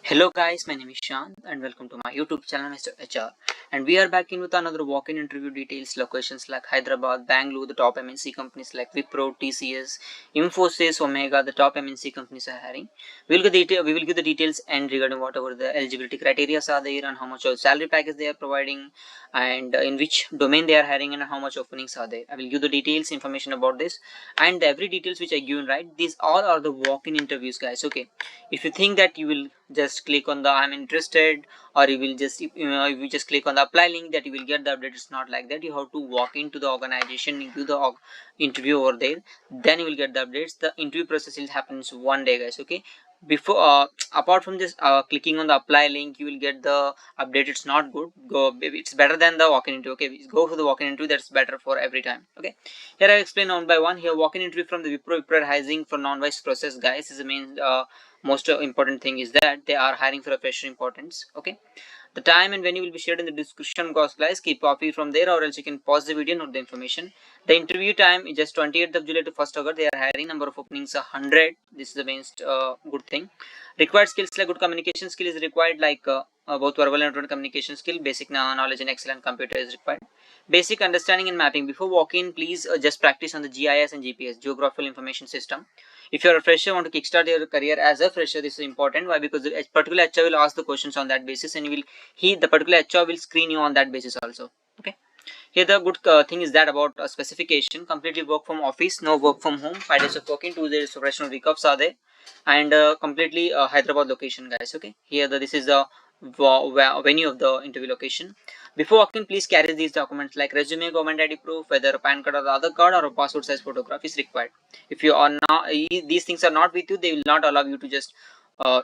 Hello guys, my name is Shan and welcome to my YouTube channel Mr. HR, and we are back in with another walk-in interview details. Locations like Hyderabad, Bangalore, the top MNC companies like Wipro, TCS, Infosys, Omega, the top MNC companies are hiring. We will give the details and regarding whatever the eligibility criteria are there and how much of salary package they are providing and in which domain they are hiring and how much openings are there. I will give the details information about this and every details which I given, right, these all are the walk-in interviews guys. Okay, if you think that you will just click on the I'm interested, or you will just if you just click on the apply link that you will get the update, it's not like that. You have to walk into the organization, into the interview over there, then you will get the updates. The interview process will happens one day guys. Okay, before apart from this clicking on the apply link, you will get the update. It's not good. Go, it's better than the walk-in interview. Okay, go for the walk-in interview, that's better for every time. Okay, here I explain one by one. Here walk-in interview from the Wipro hiring for non-wise process guys is the main most important thing is that they are hiring for a fresher importance. Okay, the time and venue will be shared in the description box guys. Keep copy from there or else you can pause the video, note the information. The interview time is just 28th of July to 1st August. They are hiring, number of openings 100. This is the main good thing. Required skills like good communication skill is required, like both verbal and written communication skill. Basic knowledge in Excel and computer is required. Basic understanding and mapping. Before walk-in, please just practice on the GIS and GPS, Geographical Information System. If you're a fresher, want to kickstart your career as a fresher, this is important. Why? Because the particular HR will ask the questions on that basis, and the particular HR will screen you on that basis also. Okay. Here the good thing is that about specification, completely work from office, no work from home, 5 days of working, 2 days of professional week offs are there, and completely Hyderabad location guys. Okay, here this is the venue of the interview location. Before walking, please carry these documents like resume, government ID proof, whether a PAN card or the other card or a passport size photograph is required. If you are not, these things are not with you, they will not allow you to just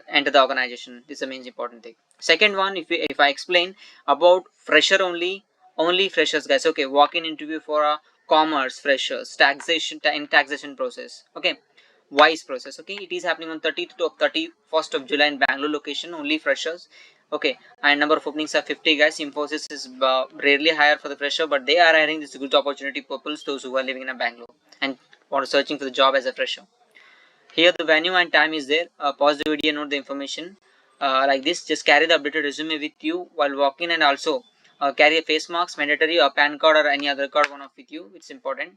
enter the organization. This is the main important thing. Second one, if I explain about fresher only freshers guys. Okay, walk-in interview for a commerce freshers, taxation process. Okay, wise process. Okay, it is happening on 30th to 31st of July in Bangalore location, only freshers. Okay, and number of openings are 50 guys. Infosys is rarely hire for the fresher, but they are hiring. This good opportunity purpose those who are living in a Bangalore and are searching for the job as a fresher. Here the venue and time is there. Pause the video, note the information. Like this, just carry the updated resume with you while walking, and also carry a face mask, mandatory, a PAN card or any other card, one of with you. It's important.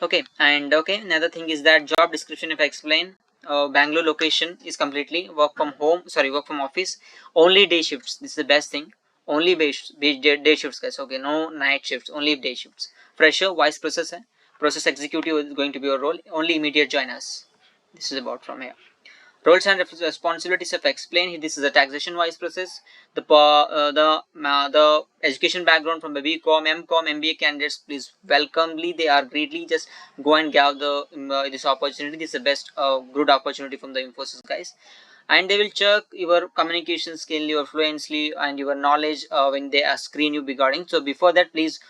Okay, and okay, another thing is that job description. If I explain, Bangalore location is completely work from office, only day shifts. This is the best thing. Only day shifts, guys. Okay, no night shifts, only day shifts. Fresher, vice process executive is going to be your role. Only immediate joiners. This is about from here. Roles and responsibilities of explain. This is a taxation wise process. The education background from the BCom, MCom, MBA candidates, please welcomely. They are greatly just go and gather this opportunity. This is the best good opportunity from the Infosys guys, and they will check your communication skill, your fluency, and your knowledge when they screen you regarding. So before that, please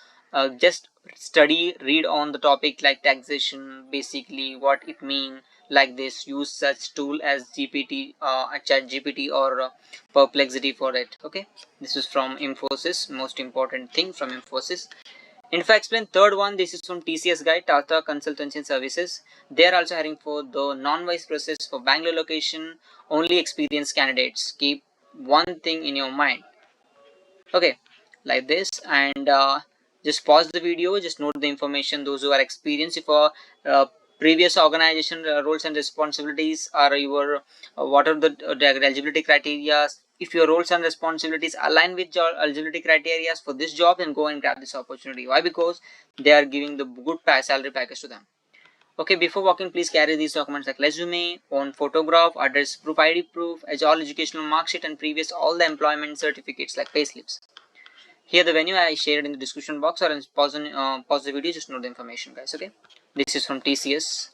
just study, read on the topic like taxation, basically what it means, like this. Use such tool as GPT, chat GPT or perplexity for it. Okay, this is from Infosys, most important thing from Infosys. And if I explain third one, this is from TCS guy, Tata Consultancy Services. They are also hiring for the non-vice process for Bangalore location, only experienced candidates. Keep one thing in your mind. Okay, like this, and just pause the video, just note the information. Those who are experienced, if previous organization roles and responsibilities are your what are the eligibility criteria. If your roles and responsibilities align with your eligibility criteria for this job, then go and grab this opportunity. Why? Because they are giving the good salary package to them. Okay, before walking, please carry these documents like resume, own photograph, address proof, ID proof, as all educational mark sheet, and previous all the employment certificates like payslips. Here the venue I shared in the description box, or pause the video, just note the information guys. Okay, this is from TCS.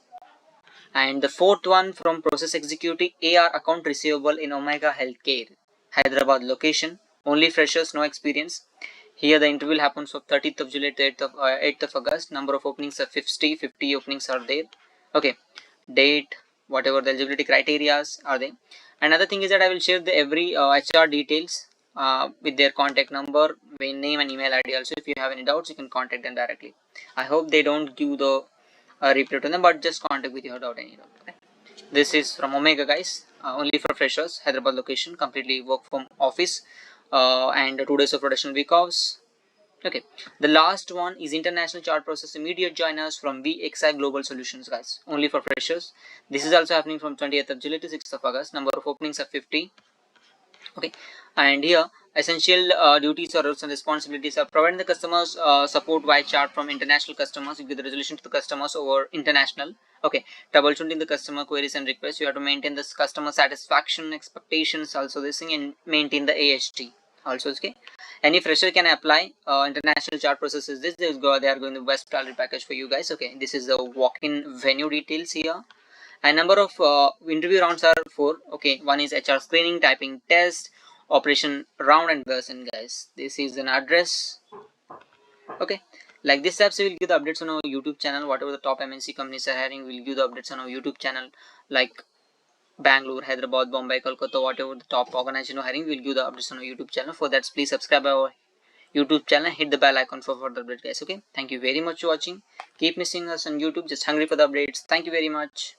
And the fourth one from process executive, AR account receivable in Omega Healthcare, Hyderabad location, only freshers, no experience. Here the interview happens from 30th of July to 8th of August. Number of openings are 50 openings are there. Okay, date, whatever the eligibility criteria are there. Another thing is that I will share the every HR details with their contact number, name and email ID also. If you have any doubts, you can contact them directly. I hope they don't give the reply to them, but just contact with your doubt any doubt. Okay? This is from Omega guys. only for freshers, Hyderabad location, completely work from office, and 2 days of rotational week offs. Okay, the last one is international chart process immediate joiners from VXI Global Solutions, guys, only for freshers. This is also happening from 20th of July to 6th of August. Number of openings are 50. Okay, and here essential duties or roles and responsibilities are providing the customers support via chat from international customers. You give the resolution to the customers over international. Okay, troubleshooting the customer queries and requests. You have to maintain this customer satisfaction expectations, also this thing, and maintain the AST also. Okay, any fresher can apply. International chart process is this. They are going the best salary package for you guys. Okay, this is the walk-in venue details here. And number of interview rounds are 4. Okay, one is HR screening, typing test, operation round, and person, guys. This is an address. Okay, like this apps will give the updates on our YouTube channel. Whatever the top MNC companies are hiring, we'll give the updates on our YouTube channel, like Bangalore, Hyderabad, Mumbai, Kolkata, whatever the top organization are hiring, we'll give the updates on our YouTube channel. For that, please subscribe our YouTube channel, hit the bell icon for further updates, guys. Okay, thank you very much for watching. Keep missing us on YouTube, just hungry for the updates. Thank you very much.